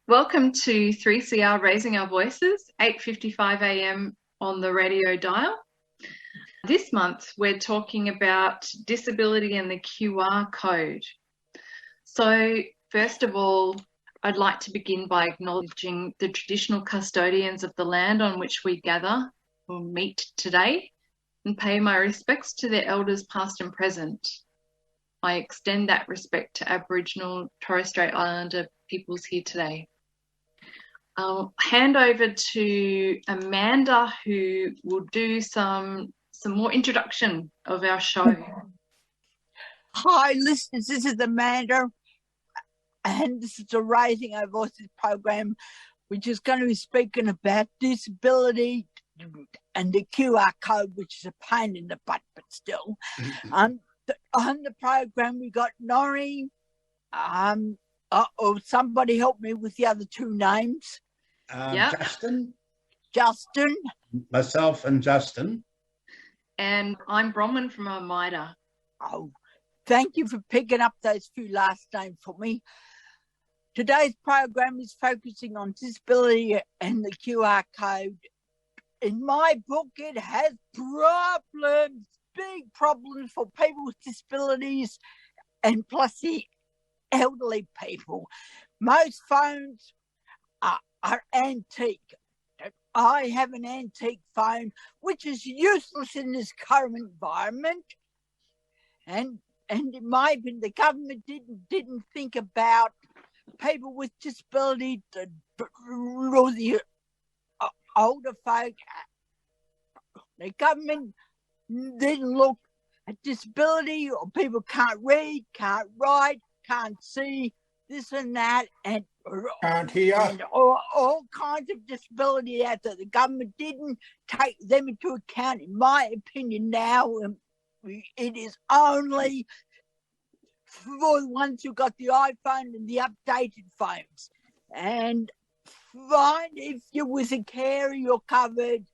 Welcome to 3CR Raising Our Voices, 8:55 a.m. on the radio dial. This month, we're talking about disability and the QR code. So, first of all, I'd like to begin by acknowledging the traditional custodians of the land on which we gather or meet today and pay my respects to their elders past and present. I extend that respect to Aboriginal Torres Strait Islander peoples here today. I'll hand over to Amanda, who will do some more introduction of our show. Hi, listeners. This is Amanda, and this is the Raising Our Voices program, which is going to be speaking about disability and the QR code, which is a pain in the butt, but still. On the program, we got Norrie. Somebody help me with the other two names. Justin. Myself and Justin. And I'm Bronwyn from Armida. Oh, thank you for picking up those few last names for me. Today's program is focusing on disability and the QR code. In my book, it has problems, big problems for people with disabilities and plus the elderly people. Most phones are antique. I have an antique phone, which is useless in this current environment. And in my opinion, the government didn't think about people with disability, the older folk. The government didn't look at disability, or people can't read, can't write, can't see, this and that, and Can't hear. And all kinds of disability out there. The government didn't take them into account, in my opinion. Now, it is only for the ones who got the iPhone and the updated phones. And fine, if you're with a carer, you're covered.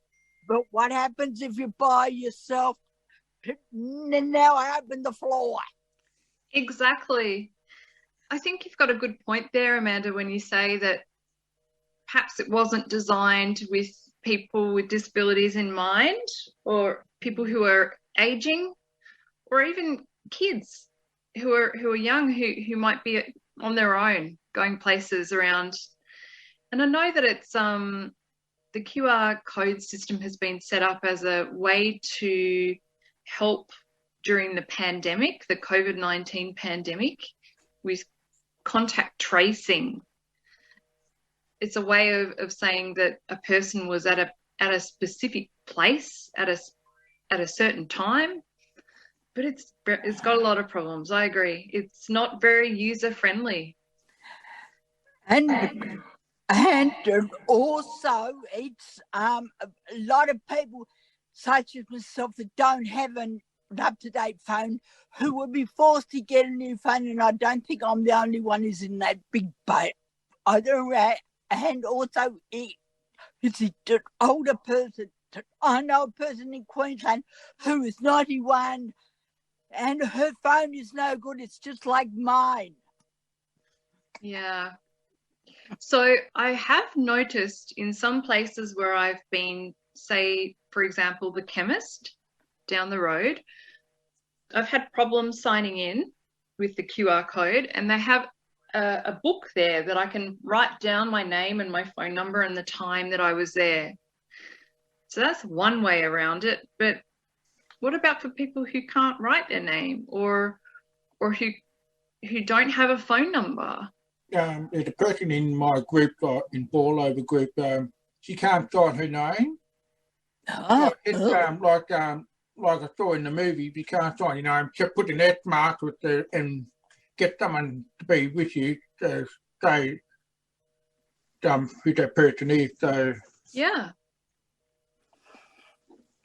But what happens if you're by yourself? Now I open the floor. Exactly. I think you've got a good point there, Amanda, when you say that perhaps it wasn't designed with people with disabilities in mind, or people who are aging, or even kids who are young, who might be on their own, going places around. And I know that it's the QR code system has been set up as a way to help during the pandemic, the COVID-19 pandemic, with contact tracing. It's a way of saying that a person was at a specific place at a certain time, but it's got a lot of problems. I agree. It's not very user friendly. And also, it's a lot of people, such as myself, that don't have an up-to-date phone, who will be forced to get a new phone, and I don't think I'm the only one who's in that big boat. And also, it's an older person. I know a person in Queensland who is 91, and her phone is no good. It's just like mine. Yeah. So I have noticed in some places where I've been, say, for example, the chemist down the road, I've had problems signing in with the QR code, and they have a book there that I can write down my name and my phone number and the time that I was there. So that's one way around it. But what about for people who can't write their name, or who don't have a phone number? There's a person in my group, in Ball Over group, she can't write her name. Like I saw in the movie, you can't sign your name, just put an X mark with and get someone to be with you to say who that person is. So yeah,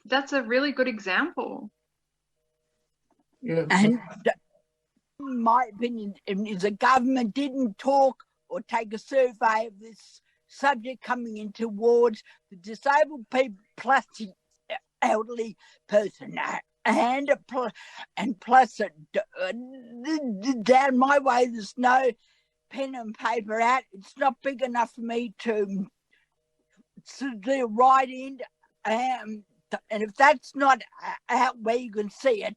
that's a really good example. Yeah. And in my opinion, if the government didn't talk or take a survey of this subject coming in towards the disabled people plus the elderly person, and plus down my way, there's no pen and paper out. It's not big enough for me to write in. And if that's not out where you can see it,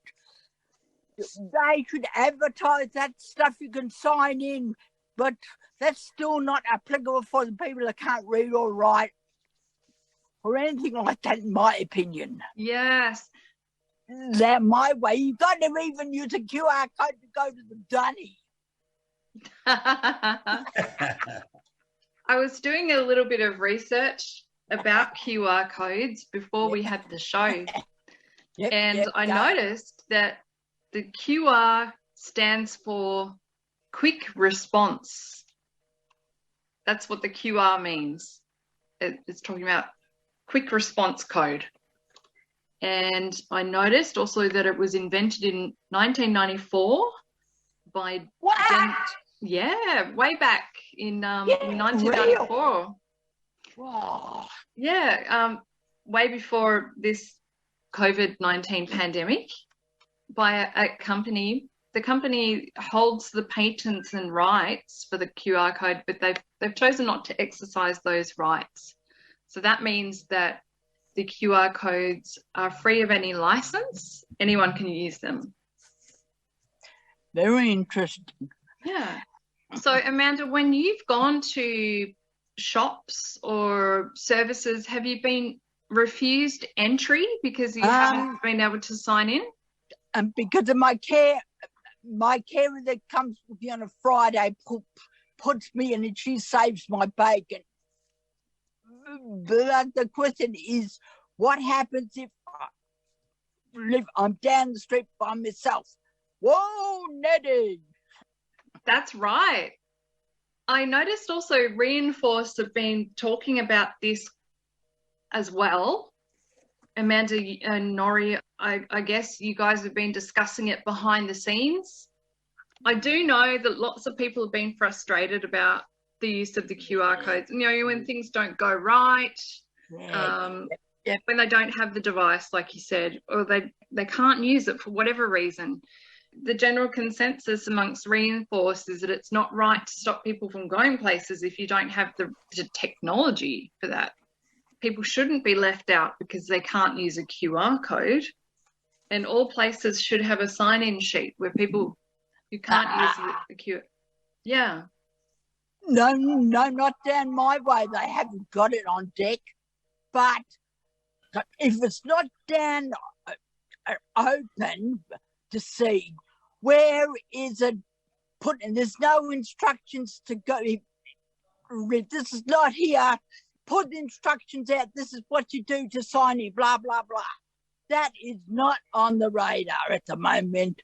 they should advertise that stuff you can sign in, but that's still not applicable for the people that can't read or write or anything like that, in my opinion. Yes. That my way. You've got to even use a QR code to go to the dunny. I was doing a little bit of research about QR codes before we had the show. I noticed that the QR stands for quick response. That's what the QR means. It's talking about quick response code. And I noticed also that it was invented in 1994 by way back in 1994. Wow. Yeah, way before this COVID-19 pandemic, by a company. The company holds the patents and rights for the QR code, but they've chosen not to exercise those rights. So that means that the QR codes are free of any license. Anyone can use them. Very interesting. Yeah. So, Amanda, when you've gone to shops or services, have you been refused entry because you haven't been able to sign in? And because of my carer that comes with me on a Friday puts me in and she saves my bacon. But the question is, what happens if I'm down the street by myself? Whoa, Nettie! That's right. I noticed also Reinforce have been talking about this as well. Amanda and Norrie, I guess you guys have been discussing it behind the scenes. I do know that lots of people have been frustrated about the use of the QR codes. You know, when things don't go right, when they don't have the device, like you said, or they can't use it for whatever reason. The general consensus amongst Reinforce is that it's not right to stop people from going places if you don't have the technology for that. People shouldn't be left out because they can't use a QR code. And all places should have a sign-in sheet where people who can't use the QR. Yeah. No, not down my way. They haven't got it on deck. But if it's not down open to see, where is it put? And there's no instructions to go. This is not here. Put the instructions out. This is what you do to sign in, blah, blah, blah. That is not on the radar at the moment.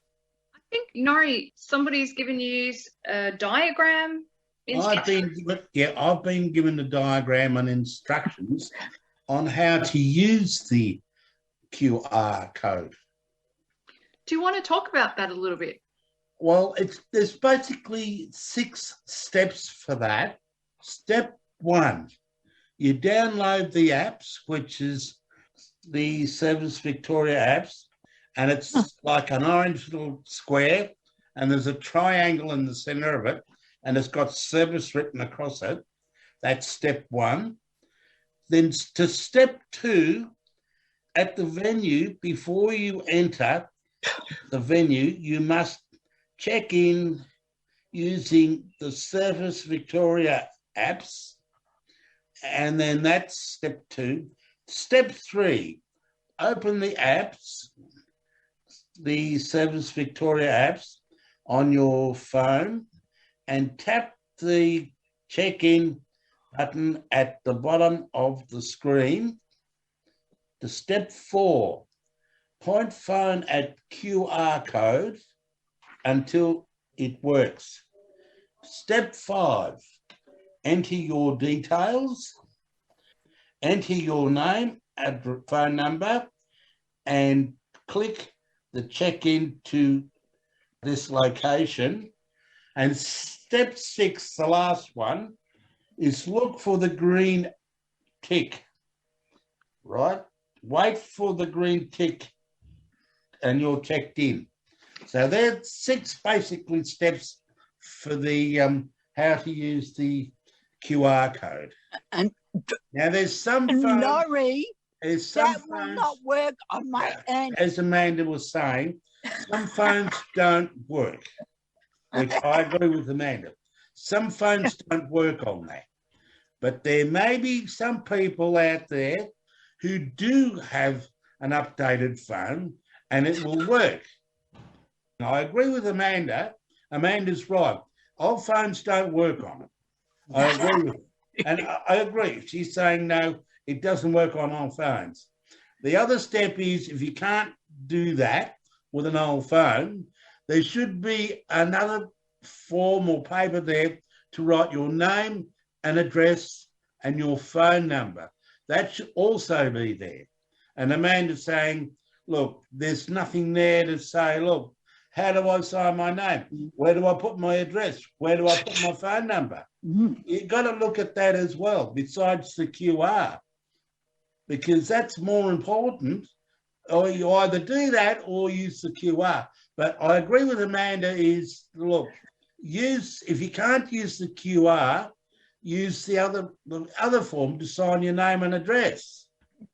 I think, Norrie, somebody's given you a diagram. I've been given the diagram and instructions on how to use the QR code. Do you want to talk about that a little bit? Well, there's basically 6 steps for that. Step 1, you download the apps, which is the Service Victoria apps, and it's like an orange little square, and there's a triangle in the centre of it, and it's got service written across it. That's step 1. Then to step 2, at the venue, before you enter the venue, you must check in using the Service Victoria apps, and then that's step 2. Step 3, open the apps, the Service Victoria apps on your phone, and tap the check-in button at the bottom of the screen. To step 4, point phone at QR code until it works. Step 5, enter your details, enter your name and phone number, and click the check-in to this location. And step 6, the last one, is look for the green tick, right? Wait for the green tick and you're checked in. So there's 6 basically steps for the how to use the QR code. And Now, there's some phones. Norrie, There's some that phones, will not work on my end. as Amanda was saying, some phones don't work, which I agree with Amanda. Some phones don't work on that. But there may be some people out there who do have an updated phone and it will work. I agree with Amanda. Amanda's right. Old phones don't work on it. I agree with her. And I agree. She's saying, no, it doesn't work on old phones. The other step is, if you can't do that with an old phone, there should be another form or paper there to write your name and address and your phone number. That should also be there. And Amanda's saying, look, there's nothing there to say, look, how do I sign my name? Where do I put my address? Where do I put my phone number? You've got to look at that as well, besides the QR, because that's more important. Or you either do that or use the QR. But I agree with Amanda is, look, if you can't use the QR, use the other form to sign your name and address.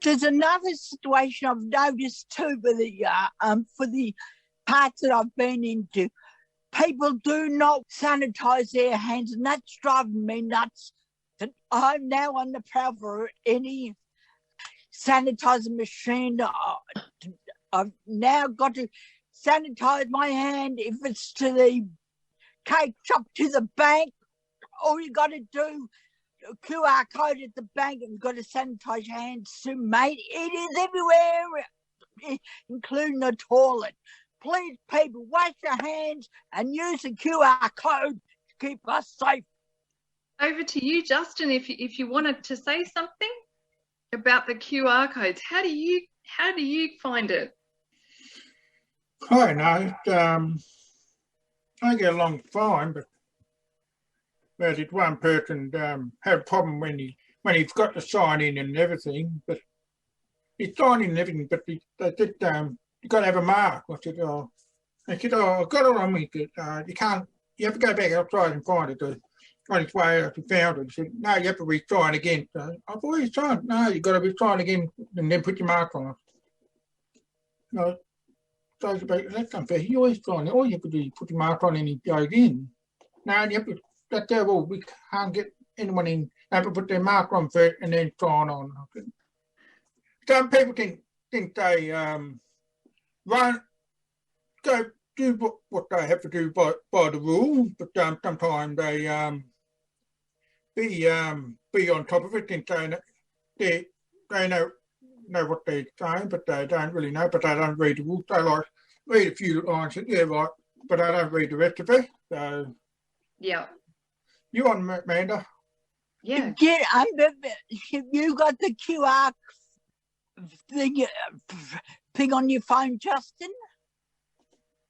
There's another situation I've noticed too for the parts that I've been into. People do not sanitize their hands, and that's driving me nuts. That I'm now on the prowl for any sanitizer machine. I've now got to sanitize my hand if it's to the cake shop, to the bank. All you got to do, QR code at the bank, and you've got to sanitize your hands soon, mate. It is everywhere, including the toilet. Please, people, wash your hands and use the QR code to keep us safe. Over to you, Justin, if you wanted to say something about the QR codes. How do you find it? I know. I get along fine, but I did one person had a problem when he's got to sign in and everything, but he signed in and everything, but they said, you got to have a mark. I said, I got it on me. You have to go back outside and find it. On its way out, he found it. He said, no, you have to retry it again. So I've already signed. No, you got to retry it again and then put your mark on it. No, so that's unfair. You always sign it. All you have to do is put your mark on and you go again. No, you have to, we can't get anyone in. They have to put their mark on first and then sign on. Some people think they go do what they have to do by the rule, but sometimes they be on top of it, think they know what they're saying, but they don't really know, but they don't read the rules. They like read a few lines, yeah, right, but they don't read the rest of it. So yeah. You on, Amanda? Yeah. Get under. You got the QR thing on your phone, Justin?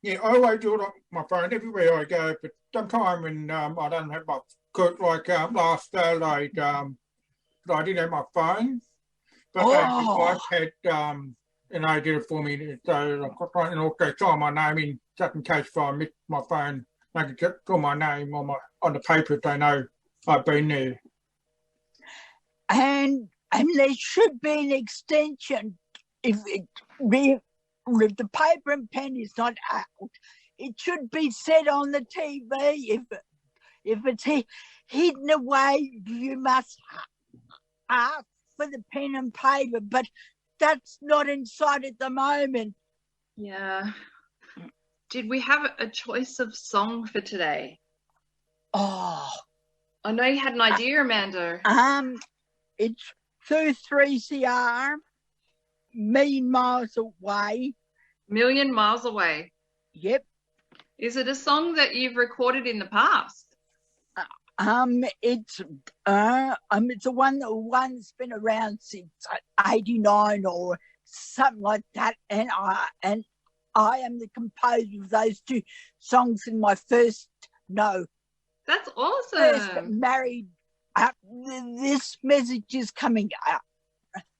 Yeah, I always do it on my phone everywhere I go, but sometimes when I don't have my coat, like last Saturday, I didn't have my phone, but my wife had, and I did it for me, so I got and also sign my name in, just in case if I missed my phone, I can get my name on the paper if they know I've been there. And there should be an extension if the paper and pen is not out. It should be set on the TV. If it's hidden away, you must ask for the pen and paper, but that's not in sight at the moment. Yeah. Did we have a choice of song for today? Oh. I know you had an idea, Amanda. It's 2-3CR, Million Miles Away. Million Miles Away. Yep. Is it a song that you've recorded in the past? It's the one's been around since 89 or something like that, and I am the composer of those two songs in my first That's awesome. Married. This message is coming up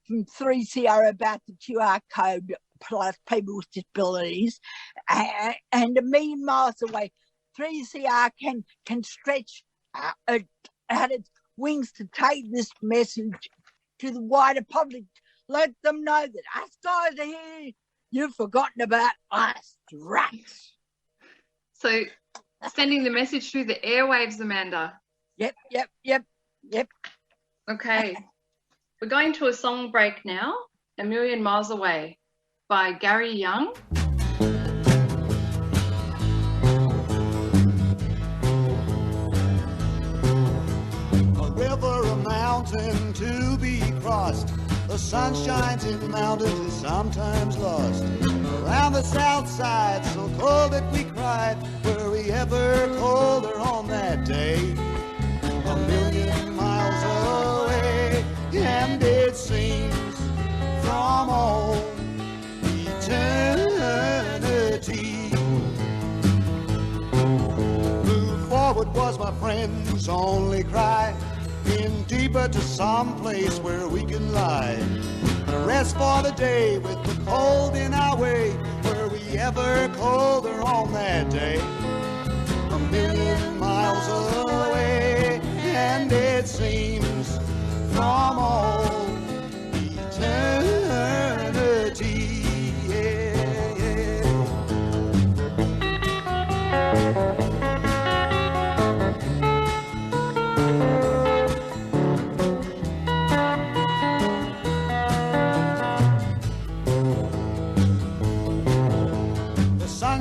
from 3CR about the QR code plus people with disabilities, and a million miles away. 3CR can stretch it had its wings to take this message to the wider public. Let them know that us guys are here. You've forgotten about us rats. So sending the message through the airwaves, Amanda. Yep. Okay. We're going to a song break now, A Million Miles Away by Gary Young. A river, a mountain to be crossed. The sun shines in mountains is sometimes lost. Around the south side, so cold that we cried. Were we ever colder on that day? A million miles away, and it seems from all eternity. Move forward was my friend's only cry. In deeper to some place where we can lie. Rest for the day with the cold in our way. Were we ever colder on that day? A million miles away, and it seems from all eternity. Yeah, yeah.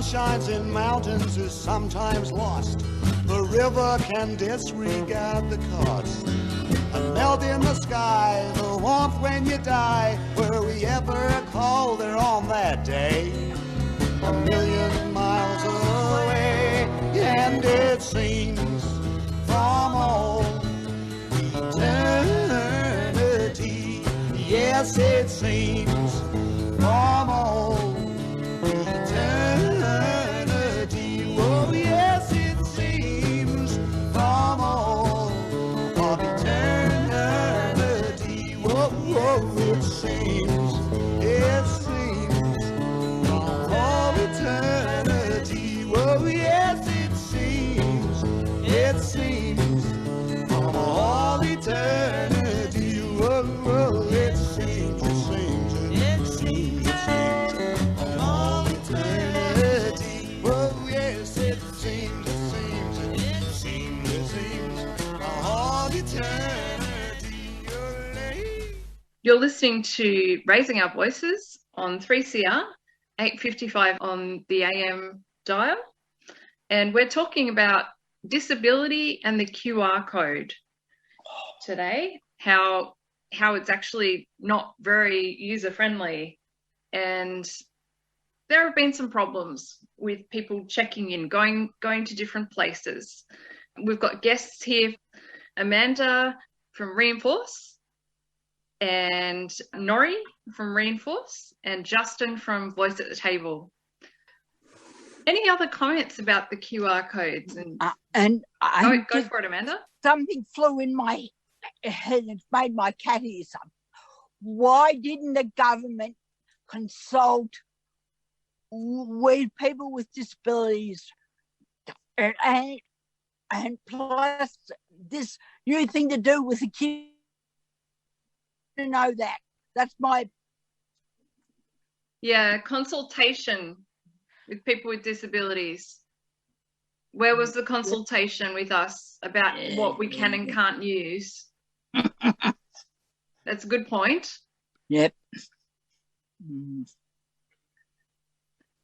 Shines in mountains is sometimes lost. The river can disregard the cost. A melt in the sky, the warmth when you die. Were we ever colder on that day? A million miles away, and it seems from all eternity. Yes, it seems from all eternity. Oh, yes, it seems from all of eternity. Whoa, whoa, it seems from all eternity. Whoa, yes, it seems from all eternity. Whoa, whoa, it seems from all eternity. Whoa, yes, it seems from all eternity. You're listening to Raising Our Voices on 3CR, 8:55 on the AM dial. And we're talking about disability and the QR code today, how it's actually not very user-friendly. And there have been some problems with people checking in, going to different places. We've got guests here, Amanda from Reinforce, and Norrie from Reinforce, and Justin from Voice at the Table. Any other comments about the QR codes? And go for it, Amanda. Something flew in my head. It's made my cat ear something. Why didn't the government consult with people with disabilities and plus this new thing to do with the kids to know that? That's my... Yeah, consultation with people with disabilities. Where was the consultation with us about what we can and can't use? That's a good point. Yep.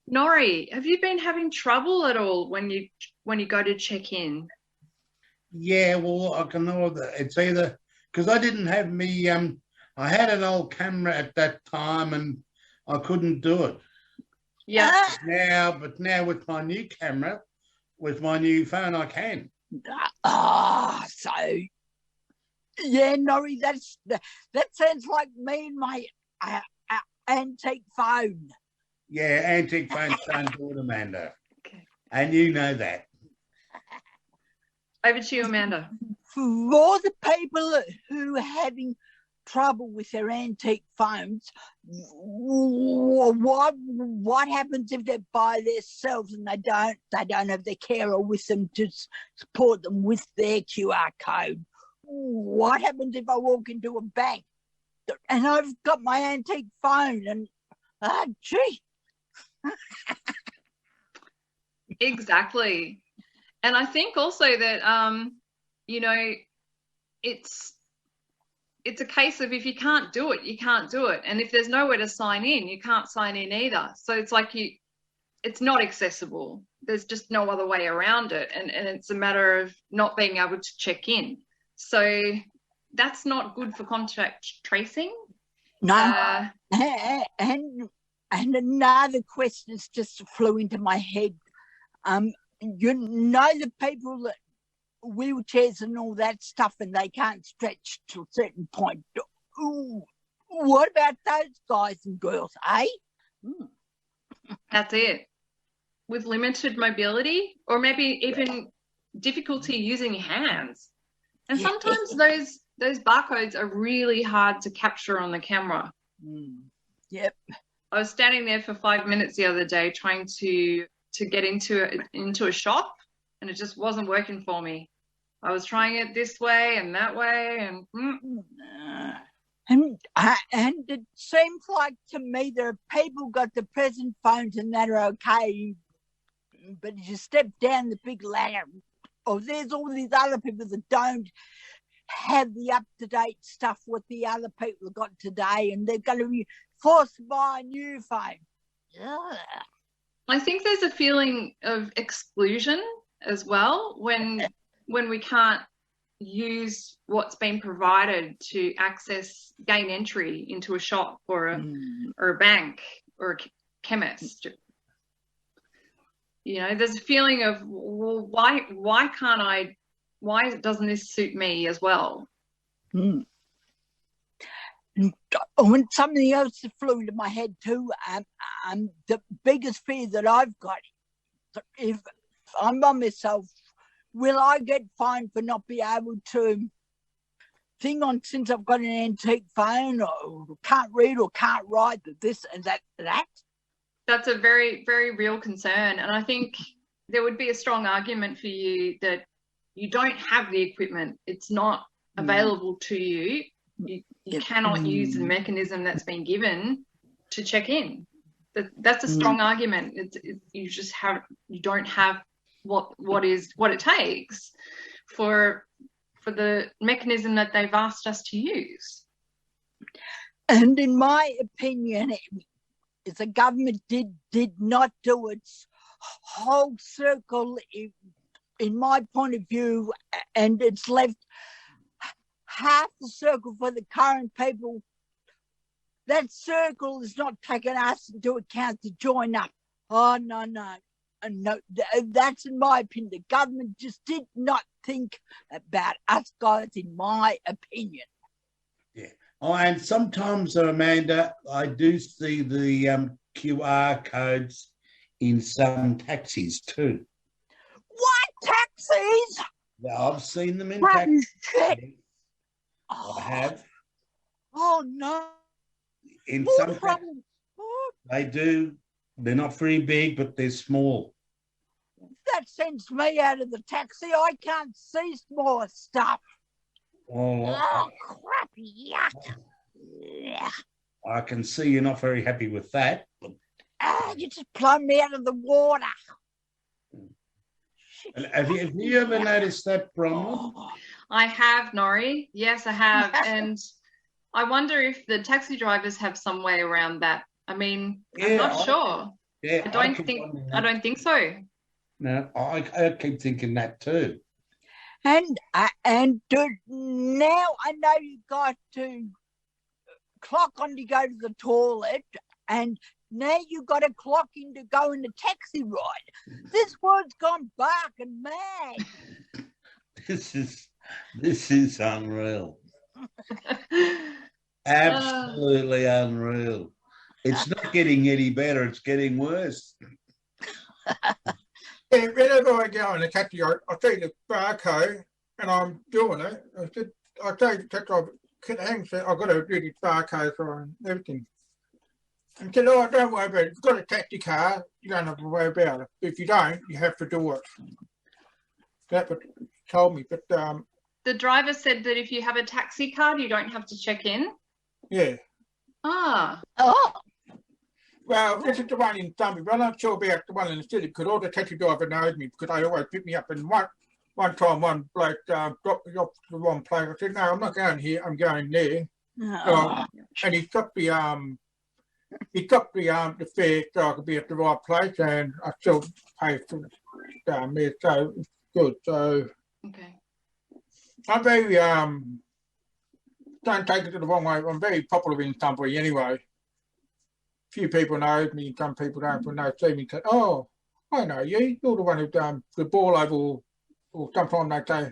Norrie, have you been having trouble at all when you go to check in? Yeah, well, I can know that it's either because I didn't have me. I had an old camera at that time, and I couldn't do it. Yeah. But now with my new camera, with my new phone, I can. So yeah, Norrie, that sounds like me and my antique phone. Yeah, antique phones don't do it, Amanda. Okay. And you know that. Over to you, Amanda. For the people who are having trouble with their antique phones, what happens if they're by themselves and they don't have their carer with them to support them with their QR code? What happens if I walk into a bank and I've got my antique phone and gee. Exactly. And I think also that you know, it's a case of if you can't do it, you can't do it. And if there's nowhere to sign in, you can't sign in either. So it's like it's not accessible. There's just no other way around it. And it's a matter of not being able to check in. So that's not good for contact tracing. No. And another question just flew into my head. You know, the people that wheelchairs and all that stuff and they can't stretch to a certain point. Ooh, what about those guys and girls, eh? That's it. With limited mobility or maybe even difficulty using hands. And sometimes those barcodes are really hard to capture on the camera. Yep. I was standing there for 5 minutes the other day trying to get into a shop and it just wasn't working for me. I was trying it this way and that way and it seems like to me there are people got the present phones and that are okay, but as you step down the big ladder, there's all these other people that don't have the up-to-date stuff what the other people have got today, and they're going to be forced to buy a new phone. Ugh. I think there's a feeling of exclusion as well when we can't use what's been provided to gain entry into a shop or a bank or a chemist. You know, there's a feeling of, well, why doesn't this suit me as well? And something else that flew into my head too, the biggest fear that I've got, if I'm by myself, will I get fined for not being able to thing on since I've got an antique phone or can't read or can't write this and that? That's a very, very real concern. And I think there would be a strong argument for you that you don't have the equipment. It's not available to you. You cannot use the mechanism that's been given to check in. That's a strong argument. You don't have what it takes for the mechanism that they've asked us to use. And in my opinion, if the government did not do its whole circle, in my point of view, and it's left half the circle for the current people, that circle is not taking us into account to join up. Oh, no. No, that's in my opinion. The government just did not think about us guys, in my opinion. Yeah. Oh, and sometimes, Amanda, I do see the QR codes in some taxis too. What taxis? Yeah, I've seen them in taxis. Oh. I have. Oh no! In some taxis, they do. They're not very big, but they're small. That sends me out of the taxi. I can't see small stuff. Oh, crap! Yuck! I can see you're not very happy with that. You just plumb me out of the water. Have you ever noticed that, Bronwyn? I have, Norrie. Yes, I have. And I wonder if the taxi drivers have some way around that. I mean, I'm not sure. I don't think so. No, I keep thinking that too. And now I know you've got to clock on to go to the toilet, and now you've got to clock in to go in the taxi ride. This world's gone bark and mad. This is unreal. Absolutely unreal. It's not getting any better, it's getting worse. Yeah, whenever I go in a taxi, I see the barcode and I'm doing it. I take the taxi driver, I've got to do the barcode for and everything. And said, oh, don't worry about it. If you've got a taxi car, you don't have to worry about it. If you don't, you have to do it. That's what he told me. But the driver said that if you have a taxi card, you don't have to check in. yeah. Ah. Oh, Well, this is the one in Thumbie, but I'm not sure about the one in the city because all the taxi driver knows me because they always pick me up. And one time, one bloke dropped me off to the wrong place. I said, no, I'm not going here. I'm going there. And he got the fare so I could be at the right place, and I still paid for it down there. So it's good. So Okay. I'm very don't take it the wrong way. I'm very popular in Thumbie anyway. Few people know me, some people don't. When they see me, say, "Oh, I know you. You're the one who the ball over." Or sometimes they say,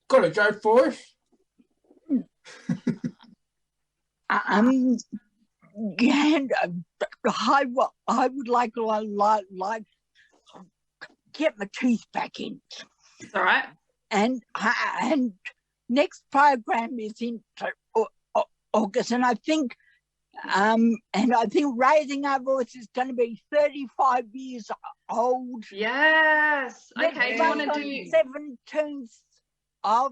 "Got a joke for us?" And I would like get my teeth back in. It's all right. And next program is in August, and I think Raising Our Voice is going to be 35 years old. Yes. Okay. Do you want to do 17th of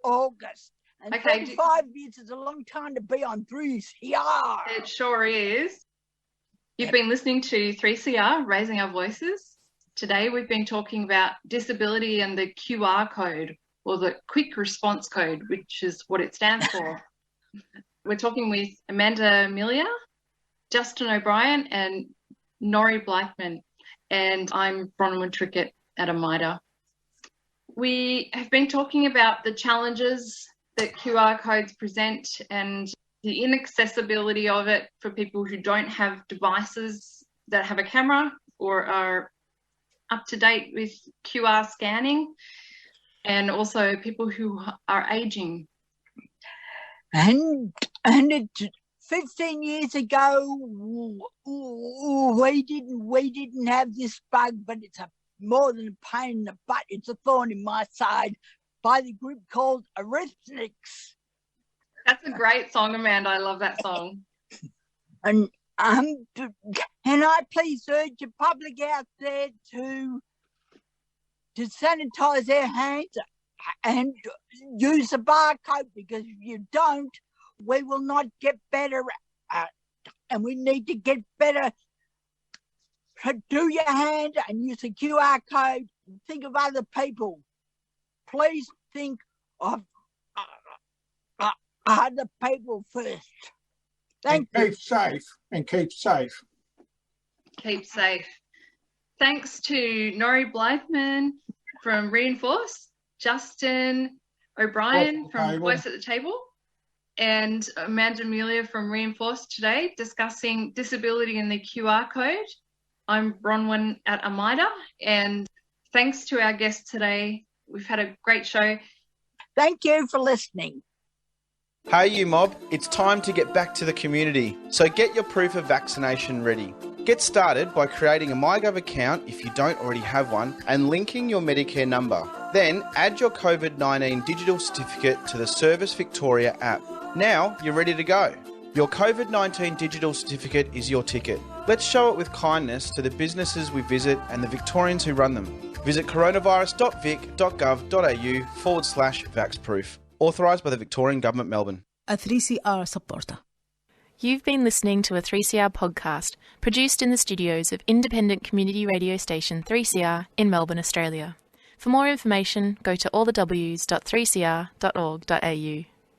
August? And Okay, 35 years is a long time to be on 3CR. It sure is. You've been listening to 3CR, Raising Our Voices. Today we've been talking about disability and the QR code, or the Quick Response Code, which is what it stands for. We're talking with Amanda Amelia, Justin O'Brien and Norrie Blackman, and I'm Bronwyn Trickett at Amida. We have been talking about the challenges that QR codes present and the inaccessibility of it for people who don't have devices that have a camera or are up to date with QR scanning, and also people who are aging. And it's 15 years ago we didn't have this bug, but it's more than a pain in the butt. It's a thorn in my side, by the group called Arithmetics. That's a great song, Amanda. I love that song. And can I please urge the public out there to sanitize their hands and use the barcode, because if you don't, we will not get better and we need to get better. Do your hand and use the QR code. Think of other people. Please think of other people first. Thank you. Keep safe and keep safe. Keep safe. Thanks to Norrie Blytheman from Reinforce, Justin O'Brien from Voice at the Table, and Amanda Amelia from Reinforce today discussing disability and the QR code. I'm Bronwyn at Amida, and thanks to our guests today. We've had a great show. Thank you for listening. Hey you mob, it's time to get back to the community, so get your proof of vaccination ready. Get started by creating a MyGov account if you don't already have one and linking your Medicare number. Then add your COVID-19 digital certificate to the Service Victoria app. Now you're ready to go. Your COVID-19 digital certificate is your ticket. Let's show it with kindness to the businesses we visit and the Victorians who run them. Visit coronavirus.vic.gov.au/vaxproof. Authorised by the Victorian Government, Melbourne. A 3CR supporter. You've been listening to a 3CR podcast produced in the studios of independent community radio station 3CR in Melbourne, Australia. For more information, go to allthews.3cr.org.au.